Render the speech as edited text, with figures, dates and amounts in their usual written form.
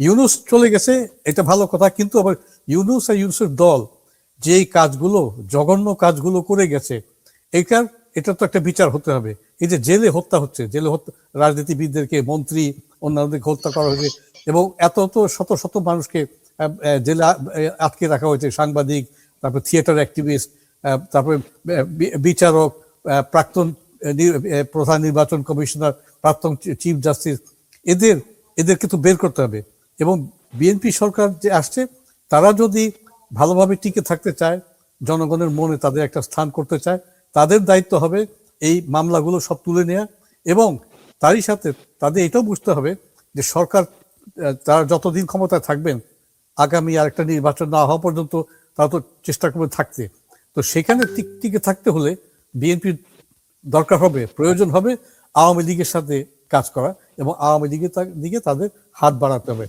ইউনূস চলে গেছে, এটা ভালো কথা, কিন্তু আবার ইউনূস আর ইউনূসের দল যেই কাজগুলো, জঘন্য কাজগুলো করে গেছে, এটা তো একটা বিচার হতে হবে। এই যে জেলে হত্যা হচ্ছে, জেলে হত্যা, রাজনীতিবিদদেরকে, মন্ত্রী, অন্যান্যদেরকে হত্যা করা হয়েছে, এবং এত শত শত মানুষকে জেলে আটকে রাখা হয়েছে, সাংবাদিক, তারপর থিয়েটার অ্যাক্টিভিস্ট, তারপরে বিচারক, প্রাক্তন প্রধান নির্বাচন কমিশনার, প্রাক্তন চিফ জাস্টিস, এদের এদেরকে তো বের করতে হবে। এবং বিএনপি সরকার যে আসছে, তারা যদি ভালোভাবে টিকে থাকতে চায়, জনগণের মনে তাদের একটা স্থান করতে চায়, তাদের দায়িত্ব হবে এই মামলাগুলো সব তুলে নেওয়া। এবং তারই সাথে তাদের এটাও বুঝতে হবে যে সরকার, তারা যতদিন ক্ষমতায় থাকবেন, আগামী আরেকটা নির্বাচন না হওয়া পর্যন্ত তারা তো চেষ্টা করবে থাকতে। তো সেখানে টিকে থাকতে হলে বিএনপির দরকার হবে, প্রয়োজন হবে আওয়ামী লীগের সাথে কাজ করা, এবং আওয়ামী লীগের দিকে তাদের হাত বাড়াতে হবে।